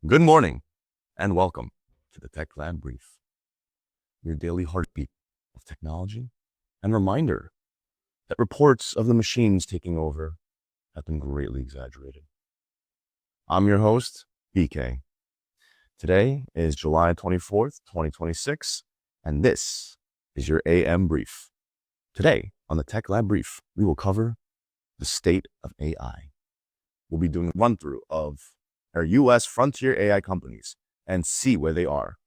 Good morning and welcome to the Tech Lab Brief, your daily heartbeat of technology and reminder that reports of the machines taking over have been greatly exaggerated. I'm your host, BK. Today is July 24th, 2026, and this is your AM Brief. Today on the Tech Lab Brief, we will cover the state of AI. We'll be doing a run-through of our US frontier AI companies and see where they are.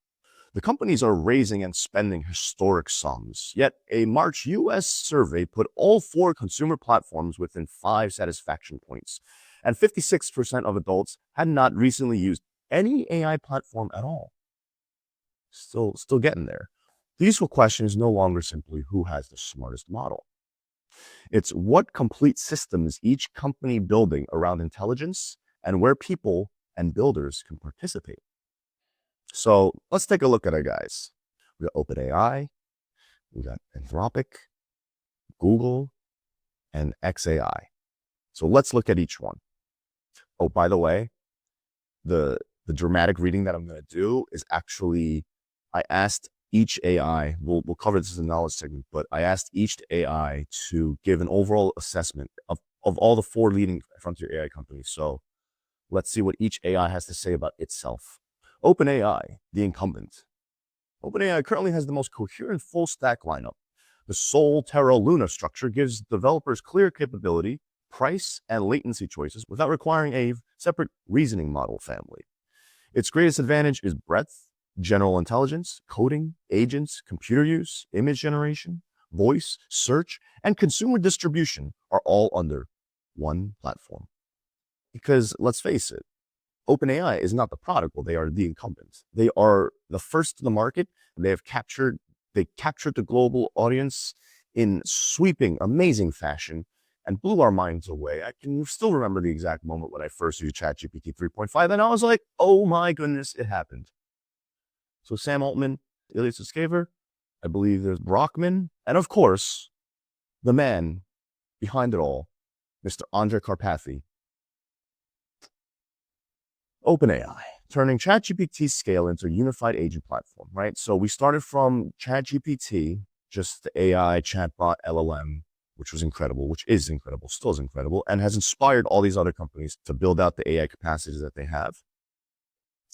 The companies are raising and spending historic sums, yet a March US survey put all four consumer platforms within 5 satisfaction points, and 56% of adults had not recently used any AI platform at all. Still getting there. The useful question is no longer simply who has the smartest model. It's what complete system is each company building around intelligence and where people and builders can participate. So let's take a look at our guys. We got OpenAI, we got Anthropic, Google, and XAI. So let's look at each one. Oh, by the way, the dramatic reading that I'm going to do is actually, I asked each AI, we'll cover this in the knowledge segment, but I asked each AI to give an overall assessment of all the four leading frontier AI companies. So let's see what each AI has to say about itself. OpenAI, the incumbent. OpenAI currently has the most coherent full stack lineup. The Sol, Terra, Luna structure gives developers clear capability, price, and latency choices without requiring a separate reasoning model family. Its greatest advantage is breadth, general intelligence, coding, agents, computer use, image generation, voice, search, and consumer distribution are all under one platform. Because let's face it, OpenAI is not the prodigal, they are the incumbents. They are the first to the market. They captured the global audience in sweeping, amazing fashion and blew our minds away. I can still remember the exact moment when I first used ChatGPT 3.5, and I was like, oh my goodness, it happened. So Sam Altman, Ilya Sutskever, I believe there's Brockman, and of course, the man behind it all, Mr. Andrej Karpathy. OpenAI, turning ChatGPT's scale into a unified agent platform, right? So we started from ChatGPT, just the AI chatbot LLM, which was incredible, which is incredible, still is incredible, and has inspired all these other companies to build out the AI capacities that they have.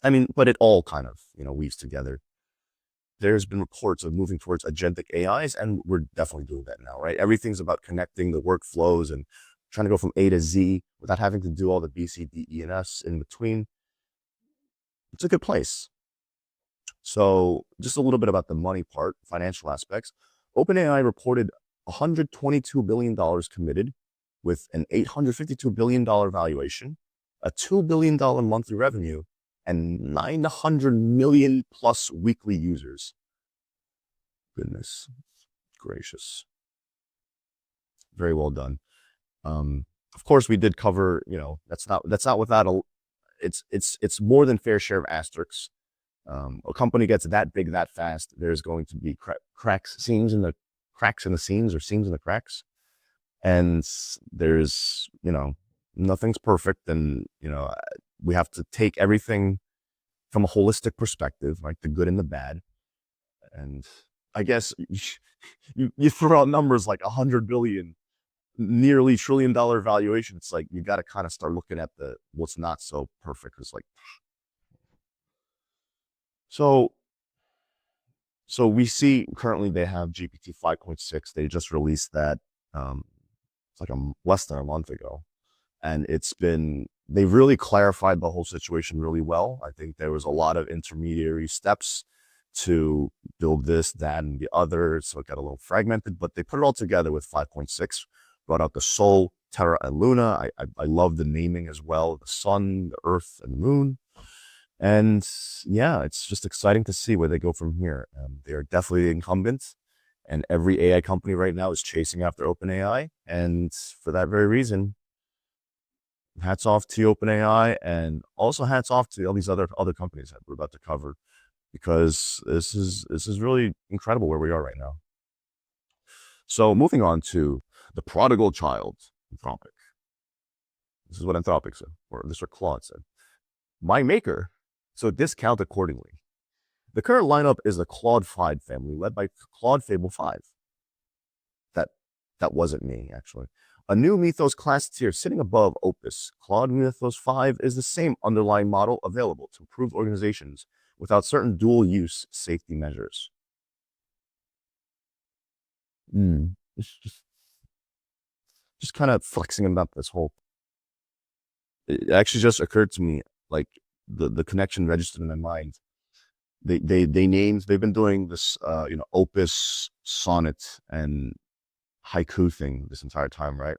I mean, but it all kind of, weaves together. There's been reports of moving towards agentic AIs, and we're definitely doing that now, right? Everything's about connecting the workflows and trying to go from A to Z without having to do all the B, C, D, E, and S in between. It's a good place. So just a little bit about the money part, financial aspects. OpenAI reported $122 billion committed with an $852 billion valuation, a $2 billion monthly revenue, and 900 million plus weekly users. Goodness gracious. Very well done. Of course, we did cover, that's not without it's more than fair share of asterisks. A company gets that big that fast, there's going to be cracks in the seams or seams in the cracks. And there's, nothing's perfect. And, we have to take everything from a holistic perspective, like the good and the bad. And I guess you throw out numbers like 100 billion, nearly $1 trillion valuation. It's like, you got to kind of start looking at what's not so perfect. It's like, so we see currently they have GPT 5.6. They just released that. It's like less than a month ago. And they really clarified the whole situation really well. I think there was a lot of intermediary steps to build this, that, and the other. So it got a little fragmented, but they put it all together with 5.6, brought out the Sol, Terra, and Luna. I love the naming as well. The sun, the earth, and the moon. And yeah, it's just exciting to see where they go from here. They are definitely the incumbents, and every AI company right now is chasing after OpenAI. And for that very reason, hats off to OpenAI, and also hats off to all these other companies that we're about to cover, because this is really incredible where we are right now. So moving on to the prodigal child, Anthropic. This is what Anthropic said, or this is what Claude said. My maker so discount accordingly. The current lineup is the Claude 5 family, led by Claude Fable 5. That that wasn't me, actually. A new Mythos class tier sitting above Opus. Claude Mythos 5 is the same underlying model available to improve organizations without certain dual use safety measures. Just kind of flexing about this whole. It actually just occurred to me, like the connection registered in my mind. They've been doing this Opus, Sonnet, and haiku thing this entire time, right?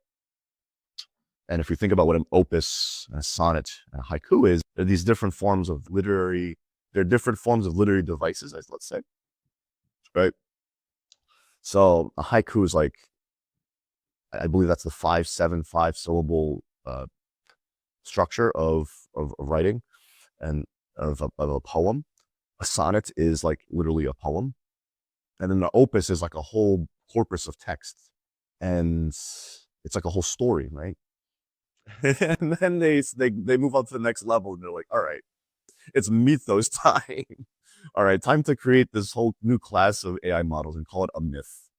And if you think about what an opus, a sonnet, and a haiku is, they're these different forms of literary, they're different forms of literary devices, let's say, right? So a haiku is like, I believe that's the 5-7-5 syllable structure of writing and of a poem. A sonnet is like literally a poem. And then the opus is like a whole corpus of text. And it's like a whole story, right? And then they move on to the next level and they're like, all right, it's Mythos time. All right, time to create this whole new class of AI models and call it a myth.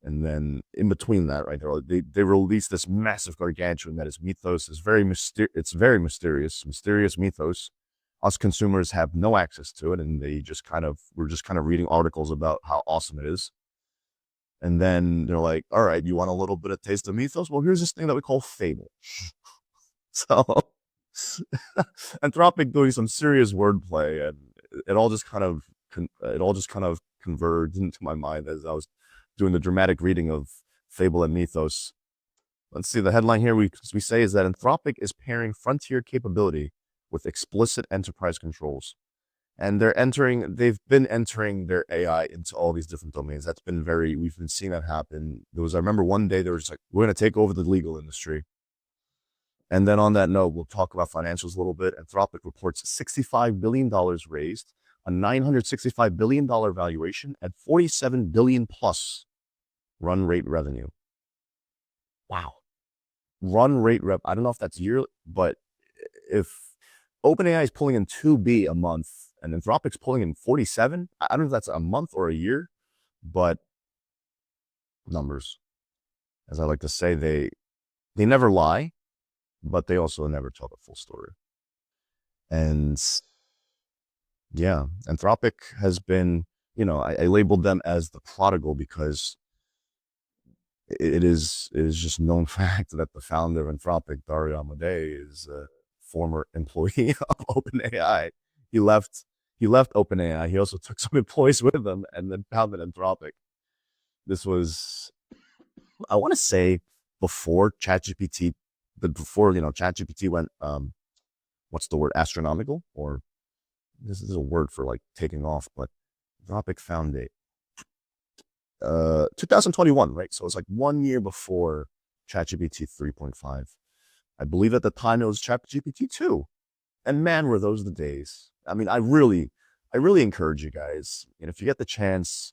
And then in between that, right, they release this massive gargantuan that is Mythos. It's very mysterious Mythos. Us consumers have no access to it, and we're just kind of reading articles about how awesome it is. And then they're like, all right, you want a little bit of taste of Mythos? Well, here's this thing that we call Fable. So Anthropic doing some serious wordplay, and it all just kind of converged into my mind as I was doing the dramatic reading of Fable and Mythos. Let's see, the headline here we say is that Anthropic is pairing frontier capability with explicit enterprise controls. And they've been entering their AI into all these different domains. We've been seeing that happen. I remember one day they were just like, we're going to take over the legal industry. And then on that note, we'll talk about financials a little bit. Anthropic reports $65 billion raised, a $965 billion valuation, and 47 billion plus run rate revenue. Wow. Run rate I don't know if that's yearly, but if OpenAI is pulling in 2B a month and Anthropic's pulling in 47, I don't know if that's a month or a year, but numbers. As I like to say, they never lie, but they also never tell the full story. And yeah, Anthropic has been, I labeled them as the prodigal because it is just known fact that the founder of Anthropic, Dario Amodei, is a former employee of OpenAI. He left OpenAI. He also took some employees with him and then founded Anthropic. This was, I want to say, before ChatGPT went, what's the word, astronomical, or this is a word for like taking off, but Anthropic founded 2021, right? So it's like 1 year before ChatGPT 3.5. I believe at the time it was ChatGPT 2. And man, were those the days. I mean, I really encourage you guys. And if you get the chance,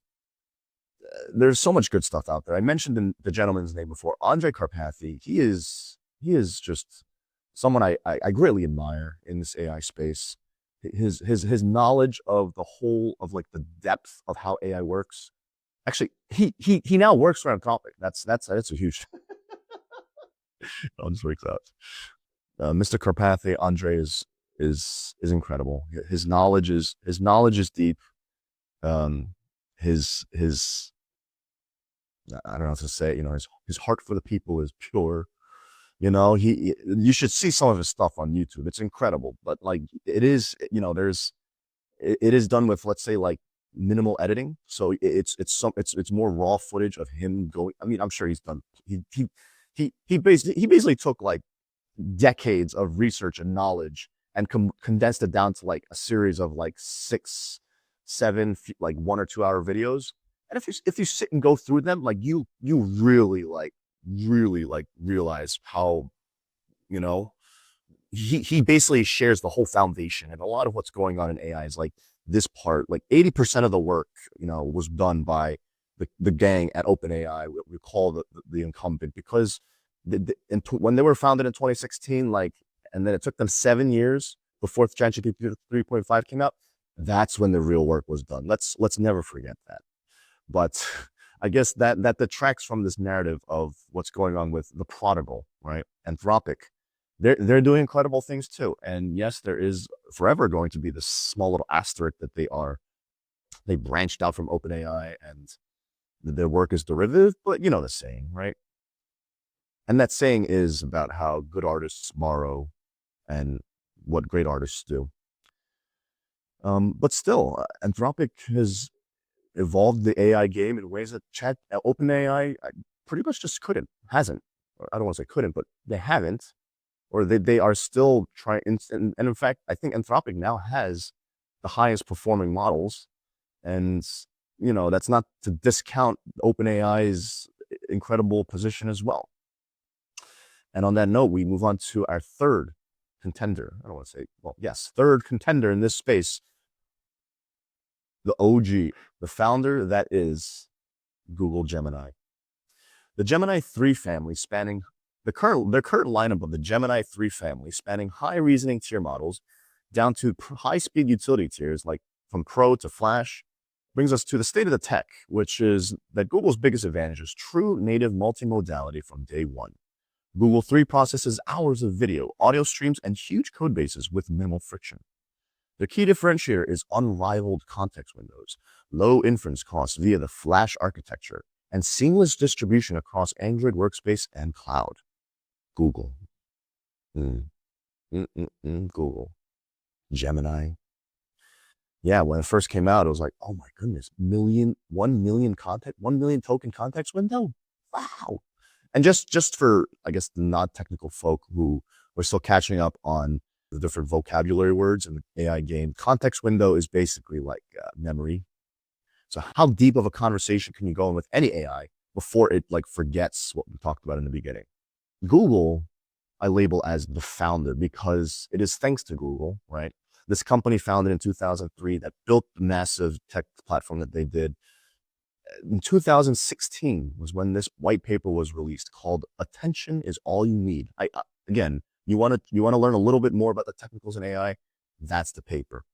there's so much good stuff out there. I mentioned the gentleman's name before, Andrej Karpathy. He is just someone I greatly admire in this AI space. His knowledge of the whole of like the depth of how AI works. Actually, he now works for Anthropic. That's a huge. It all just works out. Mr. Karpathy, Andrej is incredible. His knowledge is deep. His I don't know how to say it, his heart for the people is pure. You should see some of his stuff on YouTube. It's incredible. But like it is, it is done with, let's say, like minimal editing. So it's more raw footage of him going. I mean, I'm sure he's done. He basically took like decades of research and knowledge and condensed it down to like a series of like 6, 7, like 1 or 2 hour videos. And if you sit and go through them, like you really realize how, he basically shares the whole foundation. And a lot of what's going on in AI is like this part, like 80% of the work, was done by the gang at OpenAI, what we call the incumbent, because when they were founded in 2016, like, and then it took them 7 years before ChatGPT 3.5 came out, that's when the real work was done. Let's never forget that. But I guess that detracts from this narrative of what's going on with the prodigal, right? Anthropic. They're doing incredible things too. And yes, there is forever going to be this small little asterisk that they branched out from OpenAI and their work is derivative, but you know the saying, right? And that saying is about how good artists borrow and what great artists do. But still, Anthropic has evolved the AI game in ways that OpenAI pretty much just hasn't. I don't want to say couldn't, but they haven't, or they are still trying. And in fact, I think Anthropic now has the highest performing models, and you know that's not to discount OpenAI's incredible position as well. And on that note, we move on to our third contender. I don't want to say, well, yes, third contender in this space, the OG, the founder that is Google Gemini. The Gemini 3 family spanning their current lineup of the Gemini 3 family spanning high reasoning tier models down to high speed utility tiers like from Pro to Flash brings us to the state of the tech, which is that Google's biggest advantage is true native multimodality from day one. Google 3 processes hours of video, audio streams, and huge code bases with minimal friction. The key differentiator is unrivaled context windows, low inference costs via the Flash architecture, and seamless distribution across Android workspace and cloud. Google. Google. Gemini. Yeah, when it first came out, it was like, oh my goodness, 1 million token context window? Wow. And just for, I guess, the non-technical folk who are still catching up on the different vocabulary words in the AI game, context window is basically like memory. So how deep of a conversation can you go in with any AI before it like forgets what we talked about in the beginning? Google, I label as the founder because it is thanks to Google, right? This company founded in 2003 that built the massive tech platform that they did. In 2016 was when this white paper was released called "Attention is All You Need." Again, you want to learn a little bit more about the technicals in AI? That's the paper.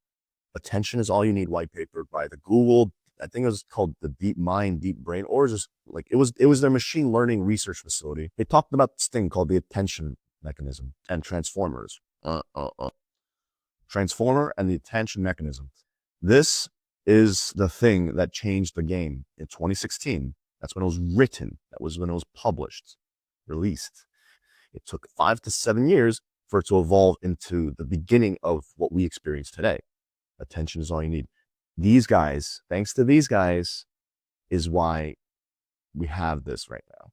"Attention is All You Need" white paper by the Google. I think it was called the Deep Mind, Deep Brain, or just like it was their machine learning research facility. They talked about this thing called the attention mechanism and transformers. Transformer and the attention mechanism. This is the thing that changed the game in 2016. That's when it was written. That was when it was published, released. It took 5 to 7 years for it to evolve into the beginning of what we experience today. Attention is all you need. These guys, thanks to these guys, is why we have this right now.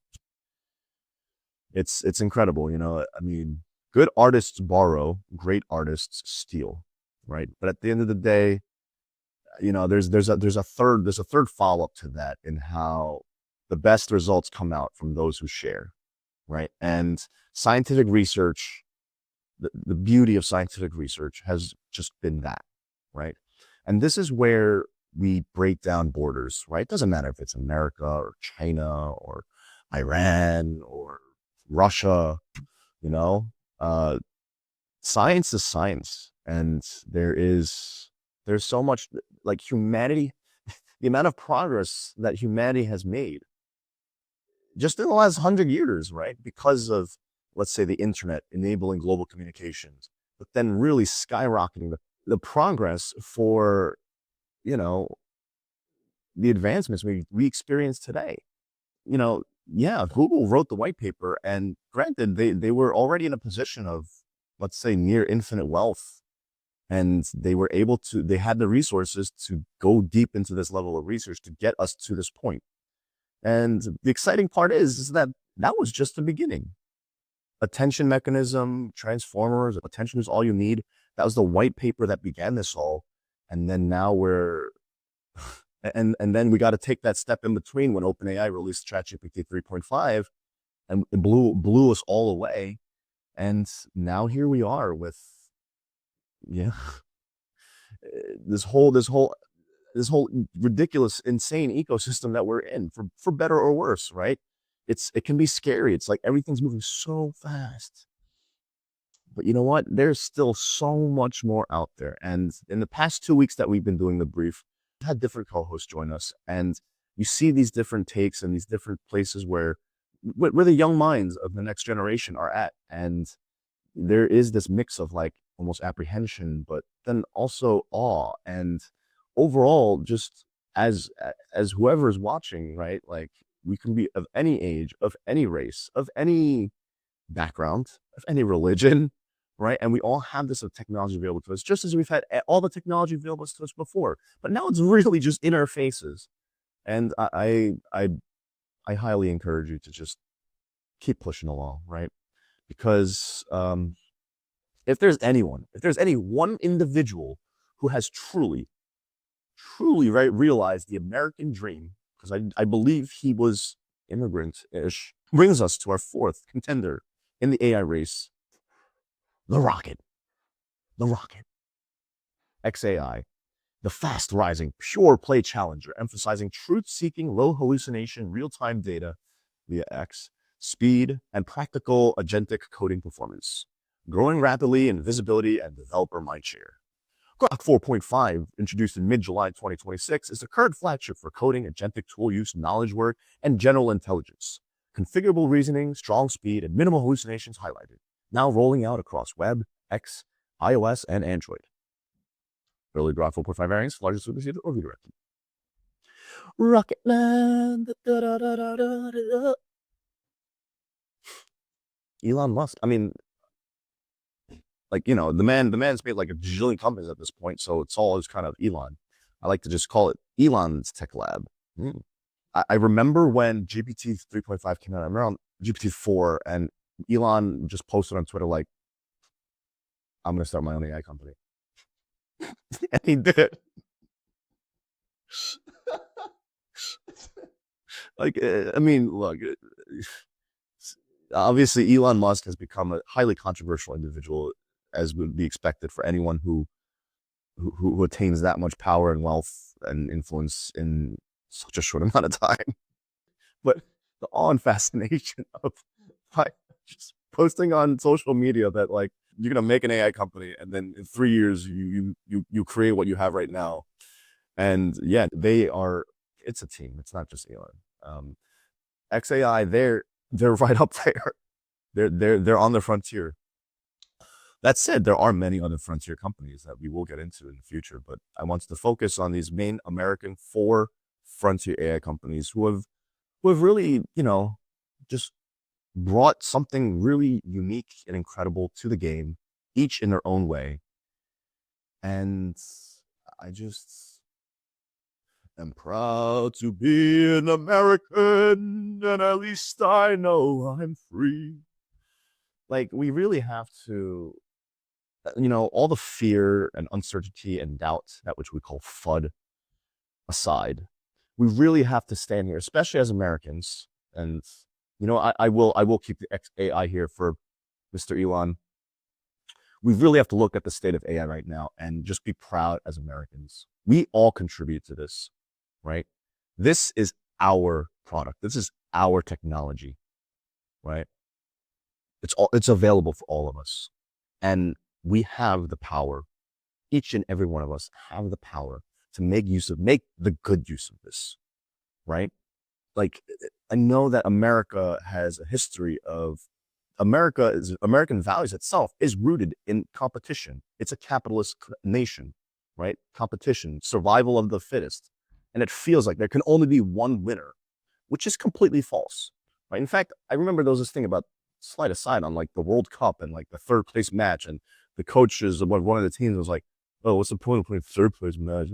It's incredible, you know. I mean, good artists borrow, great artists steal, right? But at the end of the day, you know, there's a third follow-up to that in how the best results come out from those who share, right? And scientific research, the beauty of scientific research has just been that, right? And this is where we break down borders, right? It doesn't matter if it's America or China or Iran or Russia, you know, science is science. And there's so much like humanity, the amount of progress that humanity has made just in the last 100 years, right? Because of, let's say, the internet enabling global communications, but then really skyrocketing the progress for, you know, the advancements we experience today. You know, yeah, Google wrote the white paper, and granted, they were already in a position of, let's say, near infinite wealth, and they had the resources to go deep into this level of research to get us to this point. And the exciting part is that was just the beginning. Attention mechanism, transformers, attention is all you need. That was the white paper that began this all. And then now and then we got to take that step in between when OpenAI released ChatGPT 3.5 and it blew us all away. And now here we are with, yeah, this whole ridiculous, insane ecosystem that we're in, for better or worse, right? It can be scary. It's like everything's moving so fast. But you know what? There's still so much more out there. And in the past 2 weeks that we've been doing the brief, I've had different co-hosts join us, and you see these different takes and these different places where the young minds of the next generation are at. And there is this mix of like almost apprehension, but then also awe. And overall, just as whoever is watching, right? Like we can be of any age, of any race, of any background, of any religion, right? And we all have this technology available to us, just as we've had all the technology available to us before. But now it's really just in our faces. And I highly encourage you to just keep pushing along, right? Because if there's any one individual who has truly, right, realized the American dream, because I believe he was immigrant-ish, brings us to our fourth contender in the AI race, the rocket. The rocket. XAI, the fast-rising, pure-play challenger, emphasizing truth-seeking, low hallucination, real-time data via X, speed, and practical agentic coding performance, growing rapidly in visibility and developer mindshare. Grok 4.5, introduced in mid-July 2026, is the current flagship for coding, agentic tool use, knowledge work, and general intelligence. Configurable reasoning, strong speed, and minimal hallucinations highlighted. Now rolling out across web, X, iOS, and Android. Early Grok 4.5 variants, largest superseded or redirected. Rocket Man. Elon Musk. I mean, like, you know, the man's made like a jillion companies at this point, so it's all just kind of Elon. I like to just call it Elon's Tech Lab. I remember when GPT 3.5 came out. I remember on GPT 4, and Elon just posted on Twitter like, "I'm going to start my own AI company," and he did. Like, I mean, look, obviously Elon Musk has become a highly controversial individual, as would be expected for anyone who attains that much power and wealth and influence in such a short amount of time. But the awe and fascination of like just posting on social media that like you're gonna make an AI company, and then in 3 years you create what you have right now. And yeah, they are. It's a team. It's not just Elon. XAI, they're right up there. They're on the frontier. That said, there are many other frontier companies that we will get into in the future, but I wanted to focus on these main American four frontier AI companies who have really, you know, just brought something really unique and incredible to the game, each in their own way. And I just am proud to be an American, and at least I know I'm free. Like, we really have to, you know, all the fear and uncertainty and doubt, that which we call FUD, aside, we really have to stand here, especially as Americans. And you know, I will keep the AI here for Mr. Elon. We really have to look at the state of AI right now and just be proud as Americans. We all contribute to this, right? This is our product. This is our technology, right? It's available for all of us. And we have the power. Each and every one of us have the power to make the good use of this, right? Like, I know that America has a history of American values itself is rooted in competition. It's a capitalist nation, right? Competition, survival of the fittest. And it feels like there can only be one winner, which is completely false, right? In fact, I remember there was this thing about, slight aside, on like the World Cup and like the third place match, and the coaches of one of the teams was like, "Oh, what's the point of playing third place match?"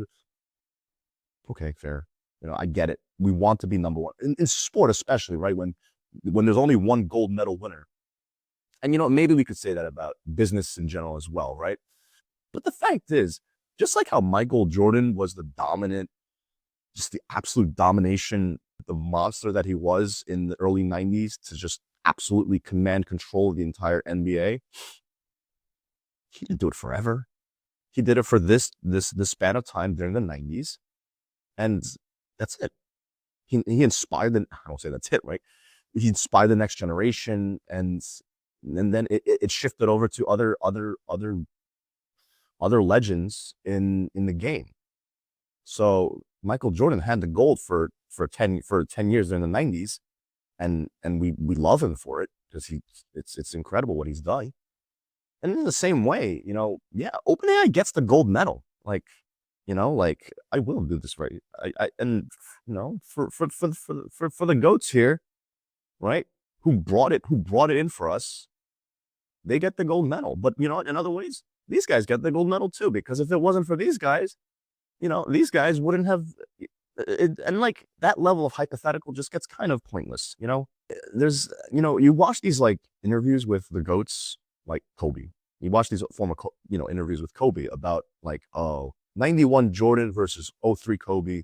Okay, fair. You know, I get it. We want to be number one in sport, especially, right? When there's only one gold medal winner. And you know, maybe we could say that about business in general as well, right? But the fact is, just like how Michael Jordan was the dominant, just the absolute domination, the monster that he was in the early 90s, to just absolutely command control of the entire NBA, he didn't do it forever. He did it for this span of time during the 90s. And that's it. He inspired I don't say that's it, right? He inspired the next generation, and and then it shifted over to other legends in the game. So Michael Jordan had the gold for 10 years in the 90s, and we love him for it because it's incredible what he's done. And in the same way, yeah, OpenAI gets the gold medal. Like, I will do this right. And for the goats here, right? Who brought it in for us, they get the gold medal. But in other ways, these guys get the gold medal too, because if it wasn't for these guys, these guys wouldn't have and like that level of hypothetical just gets kind of pointless. There's, you watch these like interviews with the goats, like Kobe. You watch these former, interviews with Kobe about like, 91 Jordan versus '03 Kobe.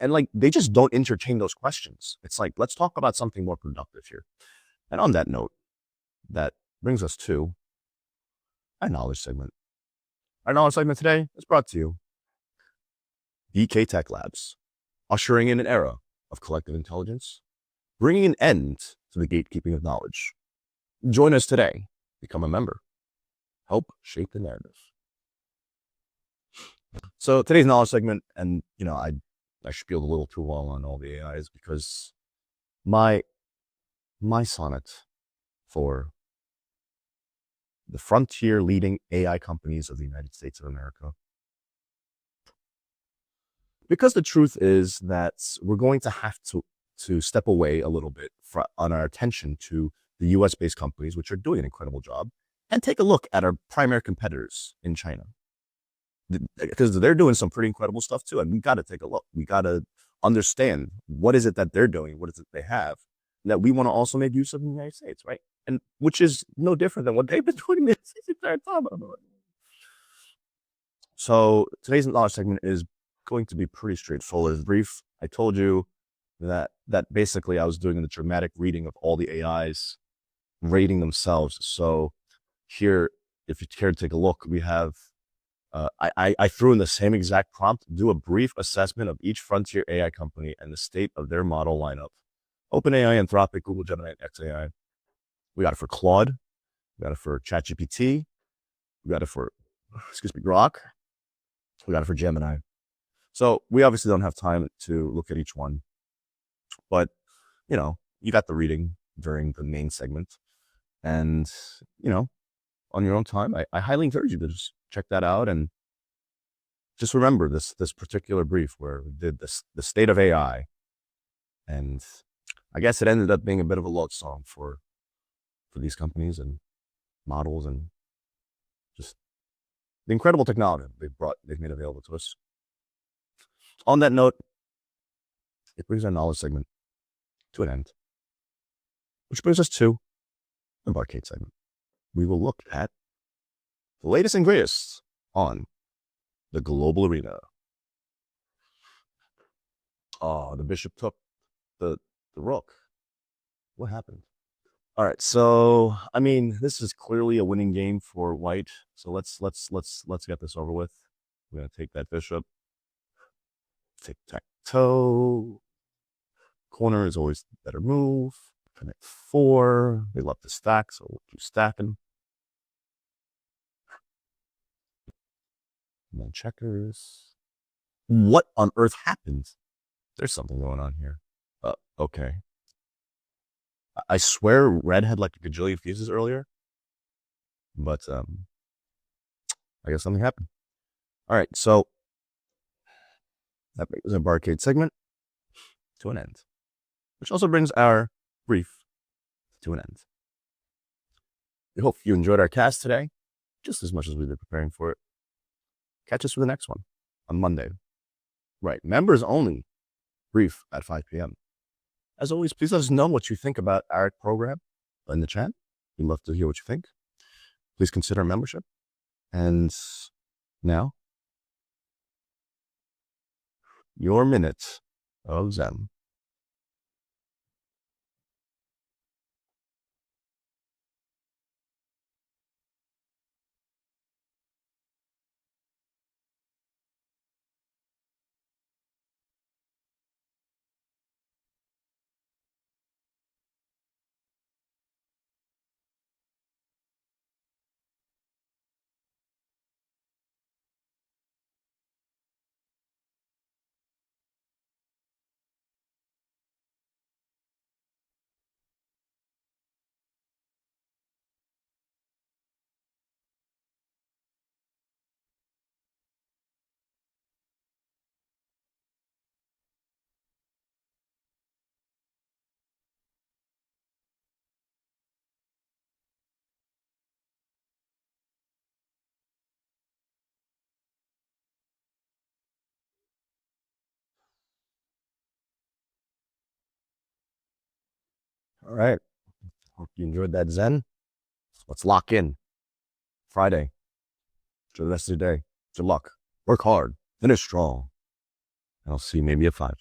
And like, they just don't entertain those questions. It's like, let's talk about something more productive here. And on that note, that brings us to our knowledge segment. Our knowledge segment today is brought to you BK Tech Labs, ushering in an era of collective intelligence, bringing an end to the gatekeeping of knowledge. Join us today. Become a member. Help shape the narrative. So today's knowledge segment, and I spieled a little too long on all the AIs because my sonnet for the frontier leading AI companies of the United States of America. Because the truth is that we're going to have to step away a little bit on our attention to the US-based companies, which are doing an incredible job, and take a look at our primary competitors in China. Because they're doing some pretty incredible stuff too, and we got to take a look. We got to understand what is it that they're doing, what is it they have, that we want to also make use of in the United States, right? And which is no different than what they've been doing this entire time. So today's knowledge segment is going to be pretty straightforward. It's brief. I told you that basically I was doing the dramatic reading of all the AIs, rating themselves. So here, if you care to take a look, we have, I threw in the same exact prompt: do a brief assessment of each frontier AI company and the state of their model lineup. OpenAI, Anthropic, Google, Gemini, and XAI. We got it for Claude. We got it for ChatGPT. We got it for, Grok. We got it for Gemini. So we obviously don't have time to look at each one, but you got the reading during the main segment, and on your own time, I highly encourage you to just check that out and just remember this particular brief where we did the state of AI, and I guess it ended up being a bit of a love song for these companies and models and just the incredible technology they've made available to us. On that note, it brings our knowledge segment to an end, which brings us to the Barcade segment. We will look at the latest and greatest on the global arena. Oh, the bishop took the rook. What happened? All right, so I mean, this is clearly a winning game for white. So let's get this over with. We're gonna take that bishop. Tic-tac-toe. Corner is always the better move. Connect 4. They love to stack, so we'll keep stacking. And then checkers. What on earth happened? There's something going on here. Okay. I swear red had like a gajillion fuses earlier, but I guess something happened. All right, so that brings our Barcade segment to an end, which also brings our brief to an end. We hope you enjoyed our cast today, just as much as we did preparing for it. Catch us for the next one on Monday. Right, members only brief at 5 p.m. As always, please let us know what you think about our program in the chat. We'd love to hear what you think. Please consider membership. And now, your minute of Zen. All right. Hope you enjoyed that Zen. Let's lock in. Friday. Enjoy the rest of the day. Good luck. Work hard. Finish strong. And I'll see you maybe at 5.